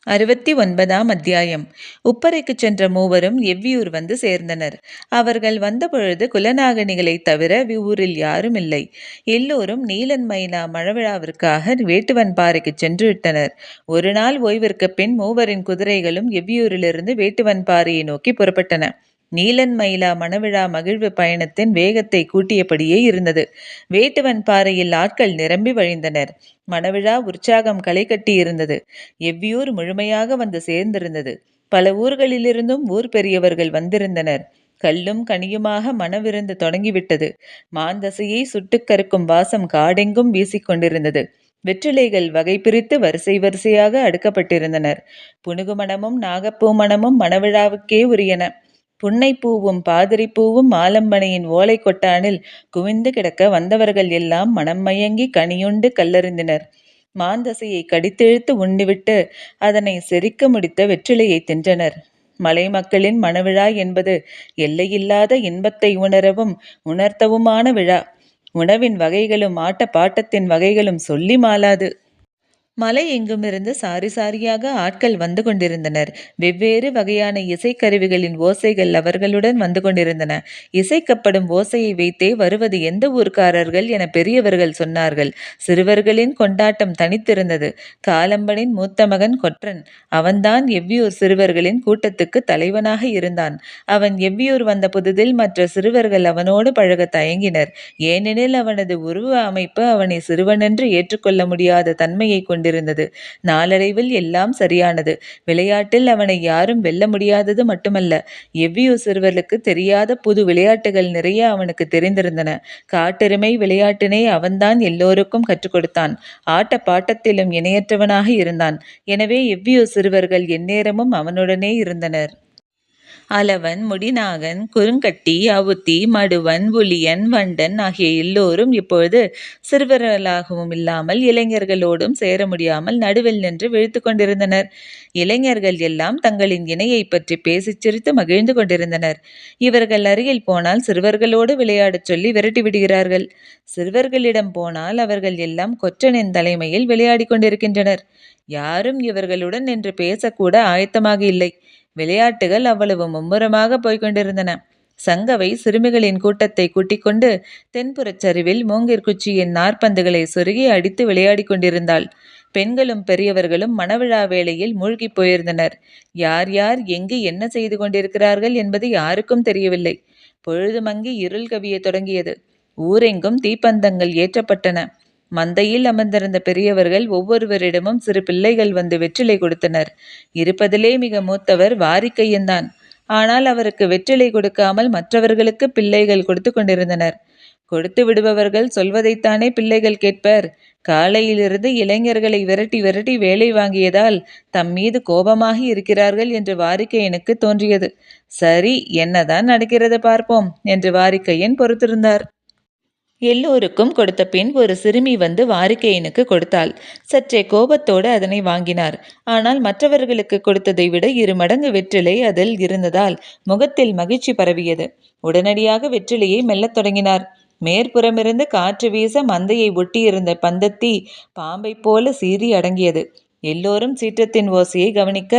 69ஆம் அத்தியாயம். உப்பரைக்குச் சென்ற மூவரும் எவ்வியூர் வந்து சேர்ந்தனர். அவர்கள் வந்தபொழுது குலநாகனிகளைத் தவிர ஊரில் யாரும் இல்லை. எல்லோரும் நீலன் மைனா மழவிழாவிற்காக வேட்டுவன் பாறைக்குச் சென்று விட்டனர். ஒரு நாள் ஓய்விற்குப் பின் மூவரின் குதிரைகளும் எவ்வியூரிலிருந்து வேட்டுவன் பாறையை நோக்கி புறப்பட்டன. நீலன் மயிலா மணவிழா மகிழ்வு பயணத்தின் வேகத்தை கூட்டியபடியே இருந்தது. வேட்டுவன் பாறையில் ஆட்கள் நிரம்பி வழிந்தனர். மணவிழா உற்சாகம் களை கட்டி இருந்தது. எவ்வியூர் முழுமையாக வந்து சேர்ந்திருந்தது. பல ஊர்களிலிருந்தும் ஊர் பெரியவர்கள் வந்திருந்தனர். கல்லும் கனியுமாக மணவிருந்து தொடங்கிவிட்டது. மாந்தசையை சுட்டுக் கருக்கும் வாசம் காடெங்கும் வீசிக்கொண்டிருந்தது. வெற்றிலைகள் வகை பிரித்து வரிசை வரிசையாக அடுக்கப்பட்டிருந்தனர். புனுகு மணமும் நாகப்பூ மணமும் மணவிழாவுக்கே உரியன. புன்னைப்பூவும் பாதிரிப்பூவும் ஆலம்பனையின் ஓலை கொட்டானில் குவிந்து கிடக்க வந்தவர்கள் எல்லாம் மனம் மயங்கி கனியுண்டு கல்லறிந்தனர். மாந்தசையை கடித்தெழுத்து உண்ணிவிட்டு அதனை செரிக்க முடித்த வெற்றிலையை தின்றனர். மலை மக்களின் மணவிழா என்பது எல்லையில்லாத இன்பத்தை உணரவும் உணர்த்தவுமான விழா. உணவின் வகைகளும் ஆட்ட பாட்டத்தின் வகைகளும் சொல்லி மாளாது. மலை எங்குமிருந்து சாரி சாரியாக ஆட்கள் வந்து கொண்டிருந்தனர். வெவ்வேறு வகையான இசைக்கருவிகளின் ஓசைகள் அவர்களுடன் வந்து கொண்டிருந்தன. இசைக்கப்படும் ஓசையை வைத்தே வருவது எந்த ஊர்க்காரர்கள் என பெரியவர்கள் சொன்னார்கள். சிறுவர்களின் கொண்டாட்டம் தனித்திருந்தது. காலம்பனின் மூத்த மகன் கொற்றன். அவன்தான் எவ்வியூர் சிறுவர்களின் கூட்டத்துக்கு தலைவனாக இருந்தான். அவன் எவ்வியூர் வந்த புதிதில் மற்ற சிறுவர்கள் அவனோடு பழக தயங்கினர். ஏனெனில் அவனது உருவ அமைப்பு அவனை சிறுவனென்று ஏற்றுக்கொள்ள முடியாத தன்மையை கொண்டு இருந்தது. நாளடைவில் எல்லாம் சரியானது. விளையாட்டில் அவனை யாரும் வெல்ல முடியாதது மட்டுமல்ல, எவ்வியூர் சிறுவர்களுக்கு தெரியாத புது விளையாட்டுகள் நிறைய அவனுக்கு தெரிந்திருந்தன. காட்டெருமை விளையாட்டினை அவன்தான் எல்லோருக்கும் கற்றுக் கொடுத்தான். ஆட்ட பாட்டத்திலும் இணையற்றவனாக இருந்தான். எனவே எவ்வியூர் சிறுவர்கள் எந்நேரமும் அவனுடனே இருந்தனர். அலவன், முடிநாகன், குறுங்கட்டி, அவுத்தி, மடுவன், புலியன், வண்டன் ஆகிய எல்லோரும் இப்பொழுது சிறுவர்களாகவும் இல்லாமல் இளைஞர்களோடும் சேர முடியாமல் நடுவில் நின்று விழித்து கொண்டிருந்தனர். இளைஞர்கள் எல்லாம் தங்களின் இணையை பற்றி பேசிச் சிரித்து மகிழ்ந்து கொண்டிருந்தனர். இவர்கள் அருகில் போனால் சிறுவர்களோடு விளையாடச் சொல்லி விரட்டி விடுகிறார்கள். சிறுவர்களிடம் போனால் அவர்கள் எல்லாம் கொற்றனின் தலைமையில் விளையாடி கொண்டிருக்கின்றனர். யாரும் இவர்களுடன் நின்று பேசக்கூட ஆயத்தமாக இல்லை. விளையாட்டுகள் அவ்வளவு மும்முரமாக போய்கொண்டிருந்தன. சங்கவை சிறுமிகளின் கூட்டத்தை கூட்டிக் கொண்டு தென்புறச் சரிவில் மூங்கிற்குச்சியின் நாற்பந்துகளை சொருகி அடித்து விளையாடி கொண்டிருந்தாள். பெண்களும் பெரியவர்களும் மணவிழா வேளையில் மூழ்கி போயிருந்தனர். யார் யார் எங்கு என்ன செய்து கொண்டிருக்கிறார்கள் என்பது யாருக்கும் தெரியவில்லை. பொழுது மங்கி இருள் கவிய தொடங்கியது. ஊரெங்கும் தீப்பந்தங்கள் ஏற்றப்பட்டன. மந்தையில் அமர்ந்திருந்த பெரியவர்கள் ஒவ்வொருவரிடமும் சிறு பிள்ளைகள் வந்து வெற்றிலை கொடுத்தனர். இருப்பதிலே மிக மூத்தவர் வாரிக்கையன்தான். ஆனால் அவருக்கு வெற்றிலை கொடுக்காமல் மற்றவர்களுக்கு பிள்ளைகள் கொடுத்து கொண்டிருந்தனர். கொடுத்து விடுபவர்கள் சொல்வதைத்தானே பிள்ளைகள் கேட்பர். காலையிலிருந்து இளைஞர்களை விரட்டி விரட்டி வேலை வாங்கியதால் தம் மீது கோபமாக இருக்கிறார்கள் என்று வாரிக்கையனுக்கு தோன்றியது. சரி, என்னதான் நடக்கிறது பார்ப்போம் என்று வாரிக்கையன் பொறுத்திருந்தார். எல்லோருக்கும் கொடுத்த பின் ஒரு சிறுமி வந்து வாரிக்கையனுக்கு கொடுத்தாள். சற்றே கோபத்தோடு அதனை வாங்கினார். ஆனால் மற்றவர்களுக்கு கொடுத்ததை விட 2 மடங்கு வெற்றிலை அதில் இருந்ததால் முகத்தில் மகிழ்ச்சி பரவியது. உடனடியாக வெற்றிலையை மெல்லத் தொடங்கினார். மேற்புறமிருந்து காற்று வீச மந்தையை ஒட்டியிருந்த பந்தத்தி பாம்பை போல சீறி அடங்கியது. எல்லோரும் சீற்றத்தின் ஓசையை கவனிக்க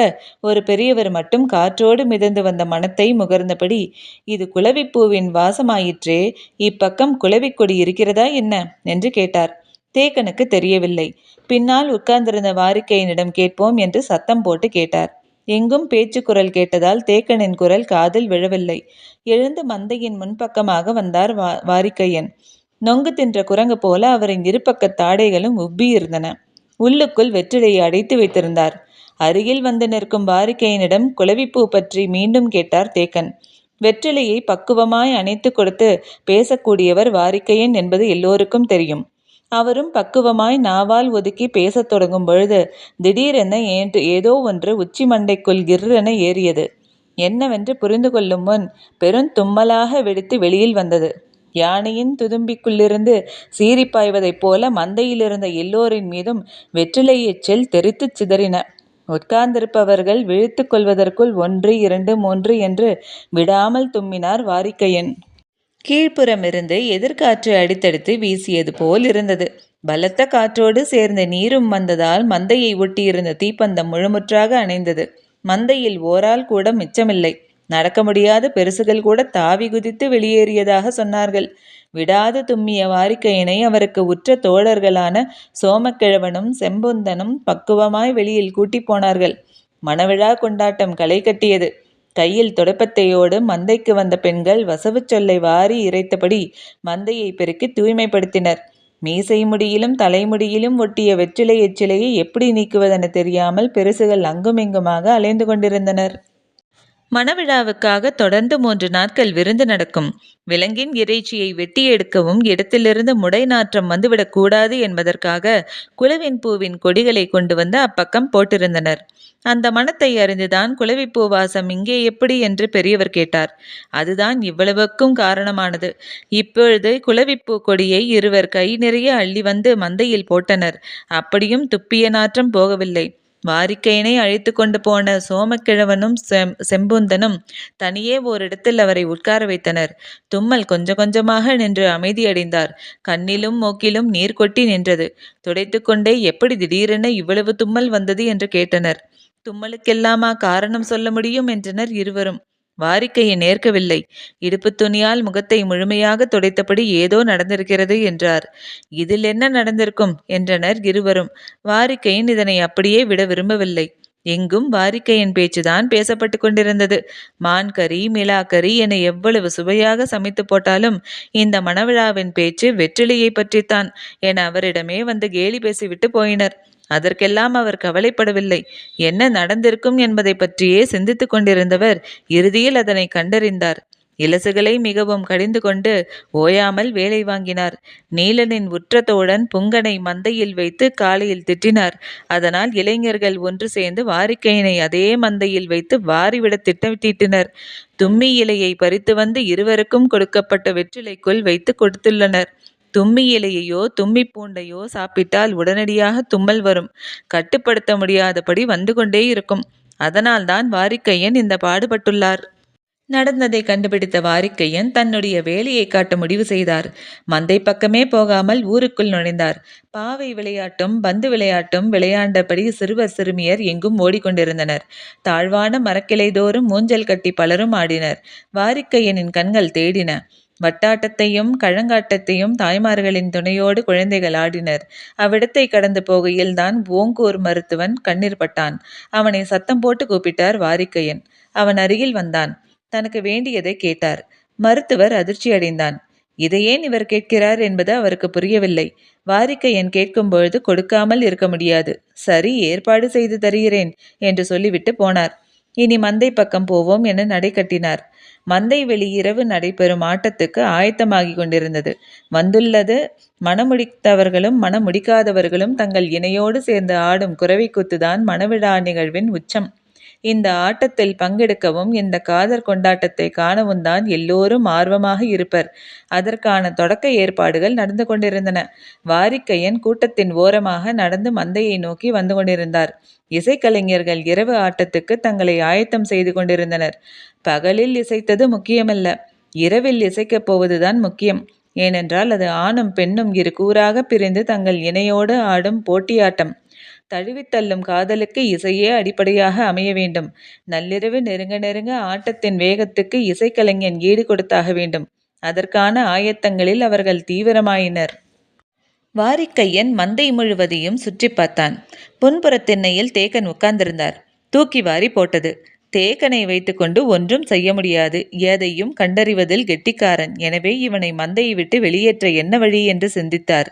ஒரு பெரியவர் மட்டும் காற்றோடு மிதந்து வந்த மனத்தை முகர்ந்தபடி, இது குளவிப்பூவின் வாசமாயிற்றே, இப்பக்கம் குளவிக்கொடி இருக்கிறதா என்ன என்று கேட்டார். தேக்கனுக்கு தெரியவில்லை. பின்னால் உட்கார்ந்திருந்த வாரிக்கையனிடம் கேட்போம் என்று சத்தம் போட்டு கேட்டார். எங்கும் பேச்சு குரல் கேட்டதால் தேக்கனின் குரல் காதில் விழவில்லை. எழுந்து மந்தையின் முன்பக்கமாக வந்தார் வாரிக்கையன். நொங்கு தின்ற குரங்கு போல அவரின் இருபக்க தாடைகளும் உப்பி இருந்தன. உள்ளுக்குள் வெற்றிலையை அடைத்து வைத்திருந்தார். அருகில் வந்து நிற்கும் வாரிக்கையனிடம் குளவிப்பூ பற்றி மீண்டும் கேட்டார் தேக்கன். வெற்றிலையை பக்குவமாய் அணைத்து கொடுத்து பேசக்கூடியவர் வாரிக்கையன் என்பது எல்லோருக்கும் தெரியும். அவரும் பக்குவமாய் நாவால் ஒதுக்கி பேசத் தொடங்கும் பொழுது திடீரென ஏதோ ஒன்று உச்சி மண்டைக்குள் கிர்ரென ஏறியது. என்னவென்று புரிந்து கொள்ளும் முன் பெருந்தும்மலாக வெடித்து வெளியில் வந்தது. யானையின் துதும்பிக்குள்ளிருந்து சீறிப்பாய்வதைப் போல மந்தையிலிருந்த எல்லோரின் மீதும் வெற்றிலை எச்சில் தெரித்துச் சிதறின. உட்கார்ந்திருப்பவர்கள் விழித்து கொள்வதற்குள் 1, 2, 3 என்று விடாமல் தும்மினார் வாரிக்கையன். கீழ்ப்புறமிருந்து எதிர்காற்று அடித்தடித்து வீசியது போல் இருந்தது. பலத்த காற்றோடு சேர்ந்த நீரும் வந்ததால் மந்தையை ஒட்டியிருந்த தீப்பந்தம் முழுமுற்றாக அணைந்தது. மந்தையில் ஓரால் கூட மிச்சமில்லை. நடக்க முடியாத பெருசுகள் கூட தாவி குதித்து வெளியேறியதாக சொன்னார்கள். விடாது தும்மிய வாரிக்கையனை அவருக்கு உற்ற தோழர்களான சோமக்கிழவனும் செம்புந்தனும் பக்குவமாய் வெளியில் கூட்டி போனார்கள். மணவிழா கொண்டாட்டம் களை கட்டியது. கையில் துடைப்பத்தையோடு மந்தைக்கு வந்த பெண்கள் வசவுச் சொல்லை வாரி இறைத்தபடி மந்தையை பெருக்கி தூய்மைப்படுத்தினர். மீசை முடியிலும் தலைமுடியிலும் ஒட்டிய வெற்றிலை எச்சிலையை எப்படி நீக்குவதென தெரியாமல் பெருசுகள் அங்குமிங்குமாக அலைந்து கொண்டிருந்தனர். மணவிழாவுக்காக தொடர்ந்து 3 நாட்கள் விருந்து நடக்கும். விலங்கின் இறைச்சியை வெட்டி எடுக்கவும் இடத்திலிருந்து முடை நாற்றம் வந்துவிடக் கூடாது என்பதற்காக குலவின் பூவின் கொடிகளை கொண்டு வந்து அப்பக்கம் போட்டிருந்தனர். அந்த மனத்தை அறிந்துதான் குலவிப்பூ வாசம் இங்கே எப்படி என்று பெரியவர் கேட்டார். அதுதான் இவ்வளவுக்கும் காரணமானது. இப்பொழுது குலவிப்பூ கொடியை இருவர் கை நிறைய அள்ளி வந்து மந்தையில் போட்டனர். அப்படியும் துப்பிய நாற்றம் போகவில்லை. வாரிக்கையனை அழைத்து கொண்டு போன சோமக்கிழவனும் செம்புந்தனும் தனியே ஓரிடத்தில் அவரை உட்கார வைத்தனர். தும்மல் கொஞ்சம் கொஞ்சமாக நின்று அமைதியடைந்தார். கண்ணிலும் மூக்கிலும் நீர் கொட்டி நின்றது. துடைத்து கொண்டே எப்படி திடீரென இவ்வளவு தும்மல் வந்தது என்று கேட்டனர். தும்மலுக்கெல்லாமா காரணம் சொல்ல முடியும் என்றனர் இருவரும். வாரிக்கையன் ஏற்கவில்லை. இடுப்பு துணியால் முகத்தை முழுமையாக துடைத்தபடி ஏதோ நடந்திருக்கிறது என்றார். இதில் என்ன நடந்திருக்கும் என்றனர் இருவரும். வாரிக்கையன் இதனை அப்படியே விட விரும்பவில்லை. எங்கும் வாரிக்கையன் பேச்சுதான் பேசப்பட்டு கொண்டிருந்தது. மான்கறி மிளாக்கறி என எவ்வளவு சுவையாக சமைத்து போட்டாலும் இந்த மணவிழாவின் பேச்சு வெற்றிலையை பற்றித்தான் என அவரிடமே வந்து கேலி பேசிவிட்டு போயினர். அதற்கெல்லாம் அவர் கவலைப்படவில்லை. என்ன நடந்திருக்கும் என்பதை பற்றியே சிந்தித்து கொண்டிருந்தவர் இறுதியில் அதனை கண்டறிந்தார். இலசுகளை மிகவும் கடிந்து கொண்டு ஓயாமல் வேலை வாங்கினார். நீலனின் உற்ற தோழன் புங்கனை மந்தையில் வைத்து காலையில் திட்டினார். அதனால் இளைஞர்கள் ஒன்று சேர்ந்து வாரிக்கையினை அதே மந்தையில் வைத்து வாரிவிட திட்டம் தீட்டினர். தும்மி இலையை பறித்து வந்து இருவருக்கும் கொடுக்கப்பட்ட வெற்றிலைக்குள் வைத்து கொடுத்துள்ளனர். தும்மி இலையையோ தும்மி பூண்டையோ சாப்பிட்டால் உடனடியாக தும்மல் வரும். கட்டுப்படுத்த முடியாதபடி வந்து கொண்டே இருக்கும். அதனால்தான் வாரிக்கையன் இந்த பாடுபட்டுள்ளார். நடந்ததை கண்டுபிடித்த வாரிக்கையன் தன்னுடைய வேலையை காட்ட முடிவு செய்தார். மந்தை பக்கமே போகாமல் ஊருக்குள் நுழைந்தார். பாவை விளையாட்டும் பந்து விளையாட்டும் விளையாண்டபடி சிறுவர் சிறுமியர் எங்கும் ஓடிக்கொண்டிருந்தனர். தாழ்வான மரக்கிளை தோறும் ஊஞ்சல் கட்டி பலரும் ஆடினர். வாரிக்கையனின் கண்கள் தேடின. வட்டாட்டத்தையும் கழங்காட்டத்தையும் தாய்மார்களின் துணையோடு குழந்தைகள் ஆடினர். அவ்விடத்தை கடந்து போகையில் தான் ஓங்கூர் மருத்துவன் கண்ணீர் பட்டான். அவனை சத்தம் போட்டு கூப்பிட்டார் வாரிக்கையன். அவன் அருகில் வந்தான். தனக்கு வேண்டியதை கேட்டார். மருத்துவர் அதிர்ச்சி அடைந்தான். இதை ஏன் இவர் கேட்கிறார் என்பது அவருக்கு புரியவில்லை. வாரிக்கையன் கேட்கும் பொழுது கொடுக்காமல் இருக்க முடியாது. சரி, ஏற்பாடு செய்து தருகிறேன் என்று சொல்லிவிட்டு போனார். இனி மந்தை பக்கம் போவோம் என நடை கட்டினார். மந்தை வெளி இரவு நடைபெறும் ஆட்டத்துக்கு ஆயத்தமாகி கொண்டிருந்தது. வந்துள்ளது மணமுடித்தவர்களும் மணமுடிக்காதவர்களும் தங்கள் இணையோடு சேர்ந்து ஆடும் குரவை கூத்துதான் மணவிழா நிகழ்வின் உச்சம். இந்த ஆட்டத்தில் பங்கெடுக்கவும் இந்த காதற் கொண்டாட்டத்தை காணவும் தான் எல்லோரும் ஆர்வமாக இருப்பர். அதற்கான தொடக்க ஏற்பாடுகள் நடந்து கொண்டிருந்தன. வாரிக்கையன் கூட்டத்தின் ஓரமாக நடந்து மந்தையை நோக்கி வந்து கொண்டிருந்தார். இசைக்கலைஞர்கள் இரவு ஆட்டத்துக்கு தங்களை ஆயத்தம் செய்து கொண்டிருந்தனர். பகலில் இசைத்தது முக்கியமல்ல, இரவில் இசைக்கப் போவதுதான் முக்கியம். ஏனென்றால் அது ஆணும் பெண்ணும் இரு கூறாக பிரிந்து தங்கள் இணையோடு ஆடும் போட்டியாட்டம். தழுவித்தள்ளும் காதலுக்கு இசையே அடிப்படையாக அமைய வேண்டும். நள்ளிரவு நெருங்க நெருங்க ஆட்டத்தின் வேகத்துக்கு இசைக்கலைஞன் ஈடு கொடுத்தாக வேண்டும். அதற்கான ஆயத்தங்களில் அவர்கள் தீவிரமாயினர். வாரிக்கையன் மந்தை முழுவதையும் சுற்றி பார்த்தான். புன்புறத்திண்ணையில் தேக்கன் உட்கார்ந்திருந்தார். தூக்கி வாரி போட்டது. தேக்கனை வைத்துக்கொண்டு ஒன்றும் செய்ய முடியாது. எதையும் கண்டறிவதில் கெட்டிக்காரன். எனவே இவனை மந்தையை விட்டு வெளியேற்ற என்ன வழி என்று சிந்தித்தார்.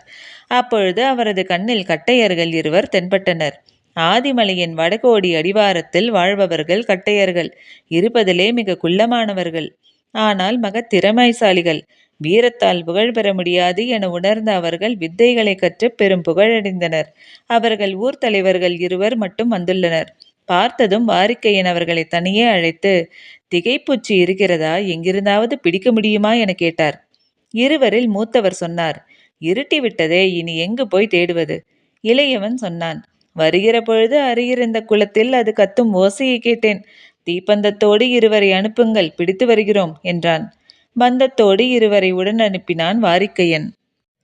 அப்பொழுது அவரது கண்ணில் கட்டையர்கள் இருவர் தென்பட்டனர். ஆதிமலையின் வடகோடி அடிவாரத்தில் வாழ்பவர்கள் கட்டையர்கள். இருப்பதிலே மிக குள்ளமானவர்கள். ஆனால் மக திறமைசாலிகள். வீரத்தால் புகழ் பெற முடியாது என உணர்ந்த அவர்கள் வித்தைகளை கற்று பெரும் புகழடைந்தனர். அவர்கள் ஊர் தலைவர்கள் இருவர் மட்டும் வந்துள்ளனர். பார்த்ததும் வாரிக்கையன் அவர்களை தனியே அழைத்து, திகைப்பூச்சி இருக்கிறதா, எங்கிருந்தாவது பிடிக்க முடியுமா என கேட்டார். இருவரில் மூத்தவர் சொன்னார், இருட்டி விட்டதே, இனி எங்கு போய் தேடுவது? இளையவன் சொன்னான், வருகிற பொழுது அருகிருந்த குளத்தில் அது கத்தும் ஓசையை கேட்டேன். தீப்பந்தத்தோடு இருவரை அனுப்புங்கள், பிடித்து வருகிறோம் என்றான். பந்தத்தோடு இருவரை உடன் அனுப்பினான் வாரிக்கையன்.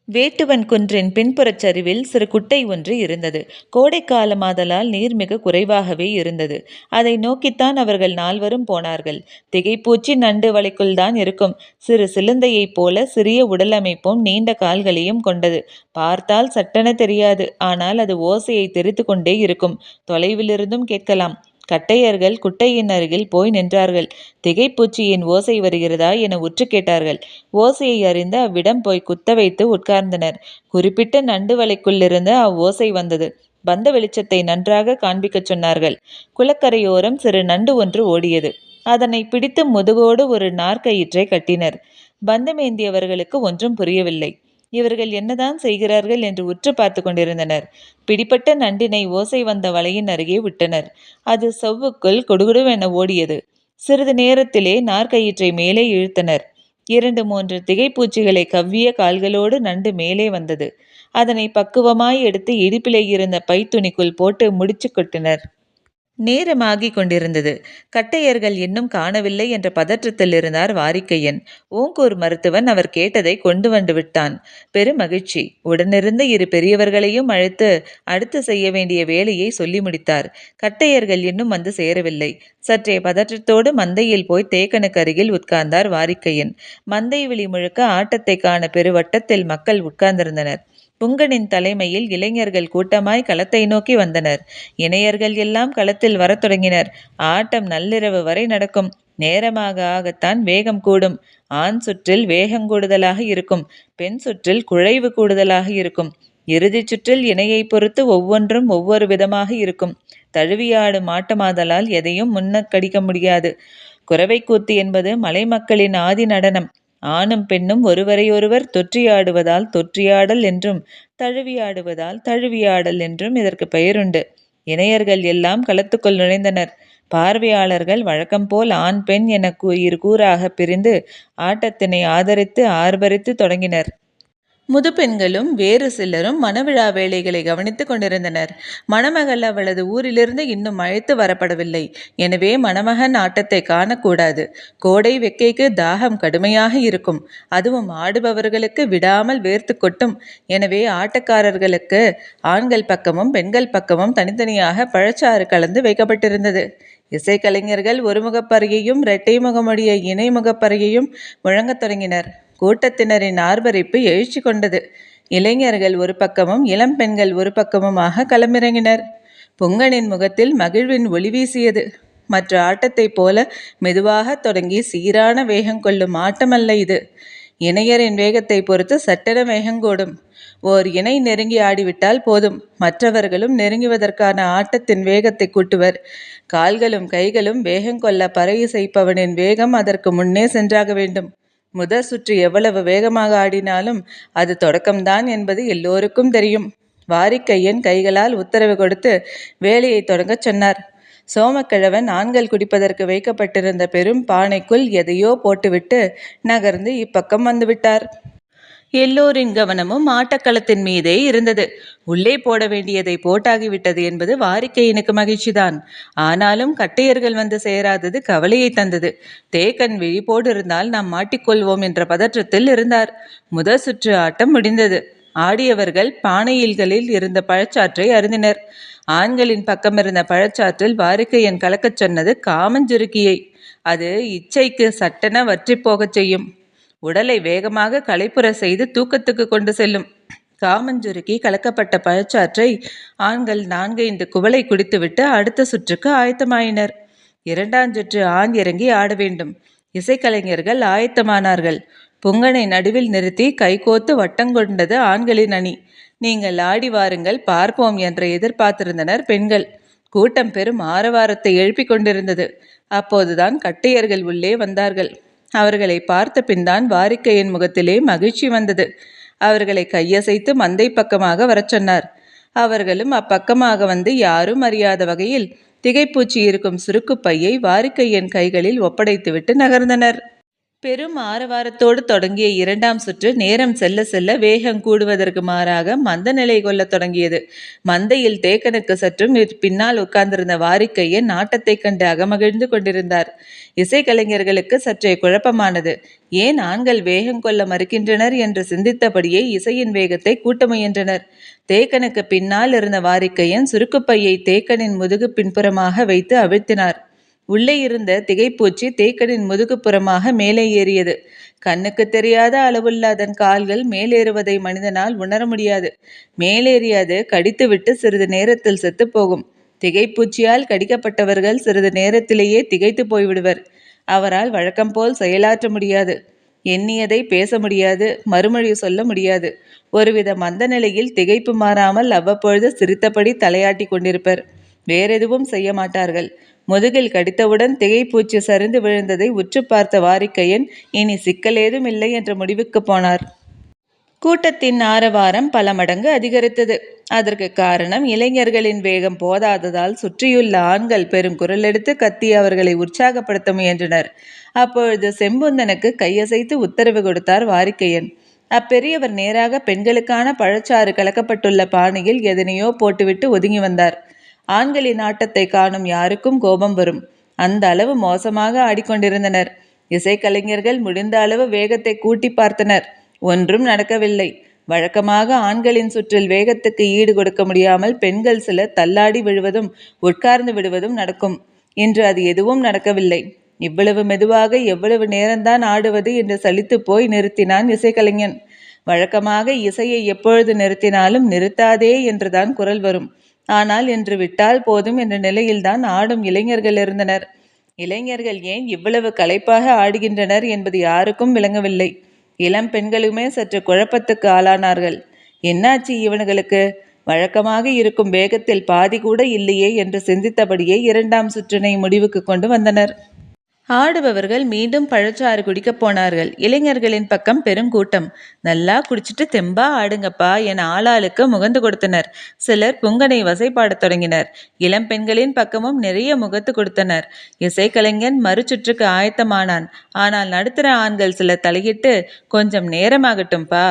வேட்டுவன் குன்றின் பின்புறச் சரிவில் சிறு குட்டை ஒன்று இருந்தது. கோடைக்காலமாதலால் நீர் மிக குறைவாகவே இருந்தது. அதை நோக்கித்தான் அவர்கள் நால்வரும் போனார்கள். திகைப்பூச்சி நண்டு வலைக்குள்தான் இருக்கும். சிறு சிலுந்தையைப் போல சிறிய உடலமைப்பும் நீண்ட கால்களையும் கொண்டது. பார்த்தால் சட்டென தெரியாது. ஆனால் அது ஓசையை தெரித்து கொண்டே இருக்கும். தொலைவிலிருந்தும் கேட்கலாம். கட்டையர்கள் குட்டையின் அருகில் போய் நின்றார்கள். திகைப்பூச்சியின் ஓசை வருகிறதா என உற்று கேட்டார்கள். ஓசையை அறிந்து அவ்விடம் போய் குத்த வைத்து உட்கார்ந்தனர். குறிப்பிட்ட நண்டு வலைக்குள்ளிருந்து அவ்வோசை வந்தது. வந்த வெளிச்சத்தை நன்றாக காண்பிக்கச் சொன்னார்கள். குளக்கரையோரம் சிறு நண்டு ஒன்று ஓடியது. அதனை பிடித்து முதுகோடு ஒரு நார்க்கயிற்றை கட்டினர். பந்தமேந்தியவர்களுக்கு ஒன்றும் புரியவில்லை. இவர்கள் என்னதான் செய்கிறார்கள் என்று உற்று பார்த்து கொண்டிருந்தனர். பிடிப்பட்ட நண்டினை ஓசை வந்த வலையின் அருகே விட்டனர். அது செவ்வுக்குள் குடுகுடுவென ஓடியது. சிறிது நேரத்திலே நார்க்கயிற்றை மேலே இழுத்தனர். 2-3 திகைப்பூச்சிகளை கவ்விய கால்களோடு நண்டு மேலே வந்தது. அதனை பக்குவமாய் எடுத்து இடுப்பிலே இருந்த பைத்துணிக்குள் போட்டு முடிச்சு கொட்டினர். நேரமாகிக் கொண்டிருந்தது. கட்டையர்கள் இன்னும் காணவில்லை என்ற பதற்றத்தில் இருந்தார் வாரிக்கையன். ஓங்கூர் மருத்துவன் அவர் கேட்டதை கொண்டு வந்து விட்டான். பெருமகிழ்ச்சி. உடனிருந்த 2 பெரியவர்களையும் அழைத்து அடுத்து செய்ய வேண்டிய வேலையை சொல்லி முடித்தார். கட்டையர்கள் இன்னும் வந்து சேரவில்லை. சற்றே பதற்றத்தோடு மந்தையில் போய் தேக்கனுக்கு அருகில் உட்கார்ந்தார் வாரிக்கையன். மந்தை விழி முழுக்க ஆட்டத்தை காண பெருவட்டத்தில் மக்கள் உட்கார்ந்திருந்தனர். புங்கனின் தலைமையில் இளைஞர்கள் கூட்டமாய் களத்தை நோக்கி வந்தனர். இணையர்கள் எல்லாம் களத்தில் வரத் தொடங்கினர். ஆட்டம் நள்ளிரவு வரை நடக்கும். நேரமாக ஆகத்தான் வேகம் கூடும். ஆண் சுற்றில் வேகம் கூடுதலாக இருக்கும். பெண் சுற்றில் குழைவு கூடுதலாக இருக்கும். இறுதிச் சுற்றில் இணையை பொறுத்து ஒவ்வொன்றும் ஒவ்வொரு விதமாக இருக்கும். தழுவியாடும் ஆட்டமாதலால் எதையும் முன்னக்கடிக்க முடியாது. குரவைக்கூத்து என்பது மலை மக்களின் ஆதி நடனம். ஆணும் பெண்ணும் ஒருவரையொருவர் தொற்றியாடுவதால் தொற்றியாடல் என்றும் தழுவியாடுவதால் தழுவியாடல் என்றும் இதற்கு பெயருண்டு. இணையர்கள் எல்லாம் களத்துக்குள் நுழைந்தனர். பார்வையாளர்கள் வழக்கம்போல் ஆண் பெண் என இரு கூறாக பிரிந்து ஆட்டத்தினை ஆதரித்து ஆர்ப்பரித்து தொடங்கினர். முதுபெண்களும் வேறு சிலரும் மணவிழா வேலைகளை கவனித்துக் கொண்டிருந்தனர். மணமகள் அவளது ஊரிலிருந்து இன்னும் அழைத்து வரப்படவில்லை. எனவே மணமகன் ஆட்டத்தை காணக்கூடாது. கோடை வெக்கைக்கு தாகம் கடுமையாக இருக்கும். அதுவும் ஆடுபவர்களுக்கு விடாமல் வேர்த்து கொட்டும். எனவே ஆட்டக்காரர்களுக்கு ஆண்கள் பக்கமும் பெண்கள் பக்கமும் தனித்தனியாக பழச்சாறு கலந்து வைக்கப்பட்டிருந்தது. இசைக்கலைஞர்கள் ஒருமுகப்பறையையும் இரட்டை முகமுடைய இணை முகப்பறையையும் முழங்கத் தொடங்கினர். கூட்டத்தினரின் ஆர்ப்பரிப்பு எழுச்சி கொண்டது. இளைஞர்கள் ஒரு பக்கமும் இளம் பெண்கள் ஒரு பக்கமுமாக களமிறங்கினர். புங்கனின் முகத்தில் மகிழ்வின் ஒளி வீசியது. மற்ற ஆட்டத்தைப் போல மெதுவாக தொடங்கி சீரான வேகம் கொள்ளும் ஆட்டமல்ல இது. இணையரின் வேகத்தை பொறுத்து சட்டென வேகங்கூடும். ஓர் இணை நெருங்கி ஆடிவிட்டால் போதும். மற்றவர்களும் நெருங்குவதற்கான ஆட்டத்தின் வேகத்தை கூட்டுவர். கால்களும் கைகளும் வேகங்கொள்ள பறை இசைப்பவனின் வேகம் அதற்கு முன்னே சென்றாக வேண்டும். முதற் சுற்று எவ்வளவு வேகமாக ஆடினாலும் அது தொடக்கம்தான் என்பது எல்லோருக்கும் தெரியும். வாரிக்கையன் கைகளால் உத்தரவு கொடுத்து வேலையை தொடங்கச் சொன்னார். சோமக்கிழவன் ஆண்கள் குடிப்பதற்கு வைக்கப்பட்டிருந்த பெரும் பானைக்குள் எதையோ போட்டுவிட்டு நகர்ந்து இப்பக்கம் வந்துவிட்டார். எல்லோரின் கவனமும் ஆட்டக்களத்தின் மீதே இருந்தது. உள்ளே போட வேண்டியதை போட்டாகிவிட்டது என்பது வாரிக்கையனுக்கு மகிழ்ச்சிதான். ஆனாலும் கட்டையர்கள் வந்து சேராதது கவலையை தந்தது. தேக்கன் விழிப்போடு இருந்தால் நாம் மாட்டிக்கொள்வோம் என்ற பதற்றத்தில் இருந்தார். முதல் சுற்று ஆட்டம் முடிந்தது. ஆடியவர்கள் பானையில்களில் இருந்த பழச்சாற்றை அருந்தினர். ஆண்களின் பக்கம் இருந்த பழச்சாற்றில் வாரிக்கையன் கலக்கச் சொன்னது காமஞ்சுருக்கியை. அது இச்சைக்கு சட்டென வற்றி போகச் செய்யும். உடலை வேகமாக களைப்புற செய்து தூக்கத்துக்கு கொண்டு செல்லும். காமஞ்சுருக்கி கலக்கப்பட்ட பழச்சாற்றை ஆண்கள் 4-5 குவளை குடித்துவிட்டு அடுத்த சுற்றுக்கு ஆயத்தமாயினர். 2ஆம் சுற்று ஆண் இறங்கி ஆட வேண்டும். இசைக்கலைஞர்கள் ஆயத்தமானார்கள். புங்கனை நடுவில் நிறுத்தி கைகோத்து வட்டங்கொண்டது ஆண்களின் அணி. நீங்கள் ஆடி வாருங்கள் பார்ப்போம் என்று எதிர்பார்த்திருந்தனர் பெண்கள். கூட்டம் பெரும் ஆரவாரத்தை எழுப்பி கொண்டிருந்தது. அப்போதுதான் கட்டையர்கள் உள்ளே வந்தார்கள். அவர்களை பார்த்த பின்தான் வாரிக்கையின் முகத்திலே மகிழ்ச்சி வந்தது. அவர்களை கையசைத்து மந்தை பக்கமாக வரச் சொன்னார். அவர்களும் அப்பக்கமாக வந்து யாரும் அறியாத வகையில் திகைப்பூச்சி இருக்கும் சுருக்கு பையை வாரிக்கையின் கைகளில் ஒப்படைத்துவிட்டு நகர்ந்தனர். பெரும் ஆரவாரத்தோடு தொடங்கிய இரண்டாம் சுற்று நேரம் செல்ல செல்ல வேகம் கூடுவதற்கு மாறாக மந்த நிலை கொள்ளத் தொடங்கியது. மந்தையில் தேக்கனுக்கு சற்றும் பின்னால் உட்கார்ந்திருந்த வாரிக்கையன் நாட்டத்தைக் கண்டு அகமகிழ்ந்து கொண்டிருந்தார். இசைக்கலைஞர்களுக்கு சற்றே குழப்பமானது. ஏன் ஆண்கள் வேகம் கொள்ள மறுக்கின்றனர் என்று சிந்தித்தபடியே இசையின் வேகத்தை கூட்ட முயன்றனர். தேக்கனுக்கு பின்னால் இருந்த வாரிக்கையன் சுருக்குப்பையை தேக்கனின் முதுகு பின்புறமாக வைத்து அவிழ்த்தினார். உள்ளே இருந்த திகைப்பூச்சி தேக்கனின் முதுகுப்புறமாக மேலே ஏறியது. கண்ணுக்கு தெரியாத அளவுள்ள அதன் கால்கள் மேலேறுவதை மனிதனால் உணர முடியாது. மேலேறிய அது கடித்துவிட்டு சிறிது நேரத்தில் செத்துப்போகும். திகைப்பூச்சியால் கடிக்கப்பட்டவர்கள் சிறிது நேரத்திலேயே திகைத்து போய்விடுவர். அவரால் வழக்கம் போல் செயலாற்ற முடியாது. எண்ணியதை பேச முடியாது, மறுமொழி சொல்ல முடியாது. ஒருவித மந்த நிலையில் திகைப்பு மாறாமல் அவ்வப்பொழுது சிரித்தபடி தலையாட்டி கொண்டிருப்பர். வேறெதுவும் செய்ய மாட்டார்கள். முதுகில் கடித்தவுடன் திகைப்பூச்சி சரிந்து விழுந்ததை உற்று பார்த்த வாரிக்கையன் இனி சிக்கலேதும் இல்லை என்ற முடிவுக்கு போனார். கூட்டத்தின் ஆரவாரம் பல மடங்கு அதிகரித்தது. அதற்கு காரணம் இளைஞர்களின் வேகம் போதாததால் சுற்றியுள்ள ஆண்கள் பெருங்குரல் எடுத்து கத்தி அவர்களை உற்சாகப்படுத்த முயன்றனர். அப்பொழுது செம்புந்தனுக்கு கையசைத்து உத்தரவு கொடுத்தார் வாரிக்கையன். அப்பெரியவர் நேராக பெண்களுக்கான பழச்சாறு கலக்கப்பட்டுள்ள பானையில் எதனையோ போட்டுவிட்டு ஒதுங்கி வந்தார். ஆண்களின் ஆட்டத்தை காணும் யாருக்கும் கோபம் வரும். அந்த அளவு மோசமாக ஆடிக்கொண்டிருந்தனர். இசைக்கலைஞர்கள் முடிந்த அளவு வேகத்தை கூட்டி பார்த்தனர். ஒன்றும் நடக்கவில்லை. வழக்கமாக ஆண்களின் சுற்றில் வேகத்துக்கு ஈடு கொடுக்க முடியாமல் பெண்கள் சிலர் தள்ளாடி விழுவதும் உட்கார்ந்து விடுவதும் நடக்கும். இன்று அது எதுவும் நடக்கவில்லை. இவ்வளவு மெதுவாக எவ்வளவு நேரம்தான் ஆடுவது என்று சலித்து போய் நிறுத்தினான் இசைக்கலைஞன். வழக்கமாக இசையை எப்பொழுது நிறுத்தினாலும் நிறுத்தாதே என்றுதான் குரல் வரும். ஆனால் இன்று விட்டால் போதும் என்ற நிலையில்தான் ஆடும் இளைஞர்கள் இருந்தனர். இளைஞர்கள் ஏன் இவ்வளவு களைப்பாக ஆடுகின்றனர் என்பது யாருக்கும் விளங்கவில்லை. இளம் பெண்களுமே சற்று குழப்பத்துக்கு ஆளானார்கள். என்னாச்சு இவனுங்களுக்கு? வழக்கமாக இருக்கும் வேகத்தில் பாதி கூட இல்லையே என்று சிந்தித்தபடியே இரண்டாம் சுற்றினை முடிவுக்கு கொண்டு வந்தனர். ஆடுபவர்கள் மீண்டும் பழச்சாறு குடிக்கப் போனார்கள். இளைஞர்களின் பக்கம் பெருங்கூட்டம். நல்லா குடிச்சிட்டு தெம்பா ஆடுங்கப்பா என ஆளாளுக்கு முகந்து கொடுத்தனர். சிலர் புங்கனை வசைப்பாடத் தொடங்கினர். இளம் பெண்களின் பக்கமும் நிறைய முகத்து கொடுத்தனர். இசைக்கலைஞன் மறுச்சுற்றுக்கு ஆயத்தமானான். ஆனால் நடுத்தர ஆண்கள் சிலர் தலையிட்டு, கொஞ்சம் நேரமாகட்டும்பா,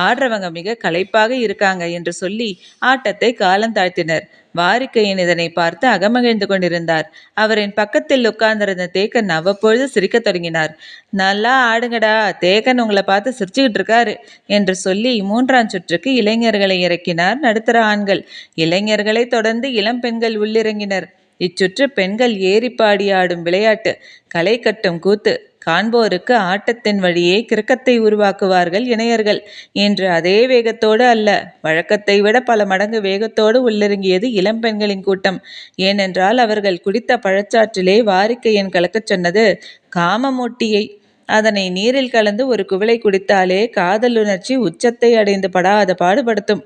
ஆடுறவங்க மிக களைப்பாக இருக்காங்க என்று சொல்லி ஆட்டத்தை காலந்தாழ்த்தினர். வாரிக்கையன் இதனை பார்த்து அகமகிழ்ந்து கொண்டிருந்தார். அவரின் பக்கத்தில் உட்கார்ந்திருந்த தேக்கன் அவ்வப்பொழுது சிரிக்கத் தொடங்கினார். நல்லா ஆடுங்கடா, தேக்கன் உங்களை பார்த்து சிரிச்சுக்கிட்டு இருக்காரு என்று சொல்லி மூன்றாம் சுற்றுக்கு இளைஞர்களை இறக்கினார் நடுத்தர ஆண்கள். இளைஞர்களை தொடர்ந்து இளம் பெண்கள் உள்ளிறங்கினர். இச்சுற்று பெண்கள் ஏறி பாடி ஆடும் விளையாட்டு, களை கட்டும் கூத்து. காண்போருக்கு ஆட்டத்தின் வழியே கிறுக்கத்தை உருவாக்குவார்கள் இணையர்கள். இன்று அதே வேகத்தோடு அல்ல, வழக்கத்தை விட பல மடங்கு வேகத்தோடு உள்ளிறங்கியது இளம்பெண்களின் கூட்டம். ஏனென்றால் அவர்கள் குடித்த பழச்சாற்றிலே வாரிக்கையன் கலக்கச் சொன்னது காமமூட்டியை. அதனை நீரில் கலந்து ஒரு குவளை குடித்தாலே காதலுணர்ச்சி உச்சத்தை அடைந்து படாத பாடுபடுத்தும்.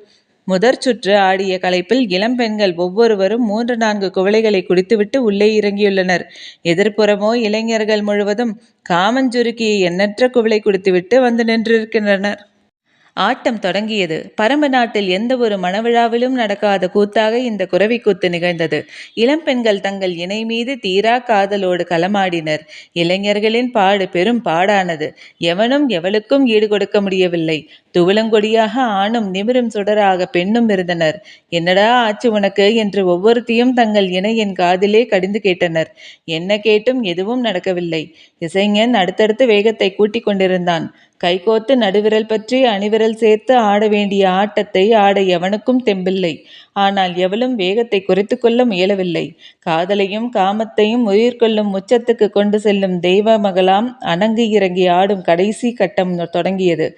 முதற் சுற்று ஆடிய களைப்பில் இளம்பெண்கள் ஒவ்வொருவரும் 3-4 குவளைகளை குடித்துவிட்டு உள்ளே இறங்கியுள்ளனர். எதிர்ப்புறமோ இளைஞர்கள் முழுவதும் காமஞ்சுருக்கியை எண்ணற்ற குவளை குடித்துவிட்டு வந்து நின்றிருக்கின்றனர். ஆட்டம் தொடங்கியது. பரம்பு நாட்டில் எந்த ஒரு மணவிழாவிலும் நடக்காத கூத்தாக இந்த குரவி கூத்து நிகழ்ந்தது. இளம்பெண்கள் தங்கள் இணை மீது தீரா காதலோடு களமாடினர். இளைஞர்களின் பாடு பெரும் பாடானது. எவனும் எவளுக்கும் ஈடு கொடுக்க முடியவில்லை. துவளங்கொடியாக ஆணும் நிமிரும் சுடராக பெண்ணும் இருந்தனர். என்னடா ஆச்சு உனக்கு என்று ஒவ்வொருத்தியும் தங்கள் இணையின் காதிலே கடிந்து கேட்டனர். என்ன கேட்டும் எதுவும் நடக்கவில்லை. இசைஞன் அடுத்தடுத்து வேகத்தை கூட்டிக் கொண்டிருந்தான். கைகோத்து நடுவிரல் பற்றி அணிவிரல் சேர்த்து ஆட வேண்டிய ஆட்டத்தை ஆட எவனுக்கும் தெம்பில்லை. ஆனால் எவளும் வேகத்தை குறைத்து கொள்ள முயலவில்லை. காதலையும் காமத்தையும் உயிர்கொள்ளும் உச்சத்துக்கு கொண்டு செல்லும் தெய்வ மகளாம் அணங்கு இறங்கி ஆடும் கடைசி கட்டம் தொடங்கியது.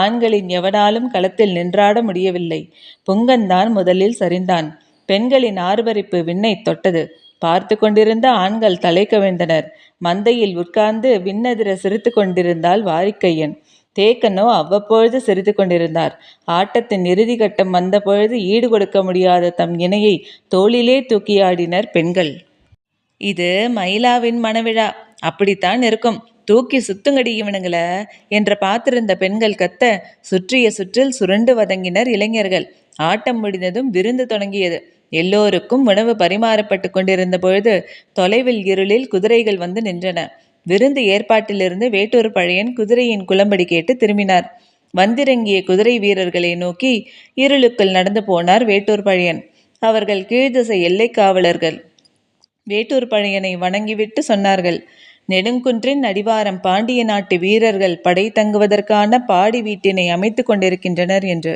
ஆண்களின் எவனாலும் களத்தில் நின்றாட முடியவில்லை. புங்கன்தான் முதலில் சரிந்தான். பெண்களின் ஆர்ப்பரிப்பு விண்ணை தொட்டது. பார்த்து கொண்டிருந்த ஆண்கள் தலை கவிழ்ந்தனர். மந்தையில் உட்கார்ந்து விண்ணதிர சிரித்து கொண்டிருந்தாள் வாரிக்கையன். தேக்கனோ அவ்வப்பொழுது சிரித்து கொண்டிருந்தார். ஆட்டத்தின் இறுதி கட்டம் வந்த பொழுது ஈடு கொடுக்க முடியாத தம் இணையை தோளிலே தூக்கி ஆடினர் பெண்கள். இது மயிலாவின் மணவிழா, அப்படித்தான் இருக்கும், தூக்கி சுத்துங்கடி இவனுங்கள என்ற பார்த்திருந்த பெண்கள் கத்த, சுற்றிய சுற்றில் சுருண்டு வதங்கினர் இளைஞர்கள். ஆட்டம் முடிந்ததும் விருந்து தொடங்கியது. எல்லோருக்கும் உணவு பரிமாறப்பட்டு கொண்டிருந்த பொழுது தொலைவில் இருளில் குதிரைகள் வந்து நின்றன. விருந்து ஏற்பாட்டிலிருந்து வேட்டூர் பழையன் குதிரையின் குளம்படி கேட்டு திரும்பினார். வந்திறங்கிய குதிரை வீரர்களை நோக்கி இருளுக்குள் நடந்து போனார் வேட்டூர் பழையன். அவர்கள் கீழ்திசை எல்லை காவலர்கள். வேட்டூர் பழையனை வணங்கிவிட்டு சொன்னார்கள், நெடுங்குன்றின் அடிவாரம் பாண்டிய நாட்டு வீரர்கள் படை தங்குவதற்கான பாடி வீட்டினை அமைத்து கொண்டிருக்கின்றனர் என்று.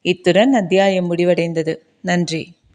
இத்துடன் அத்தியாயம் முடிவடைந்தது. நன்றி.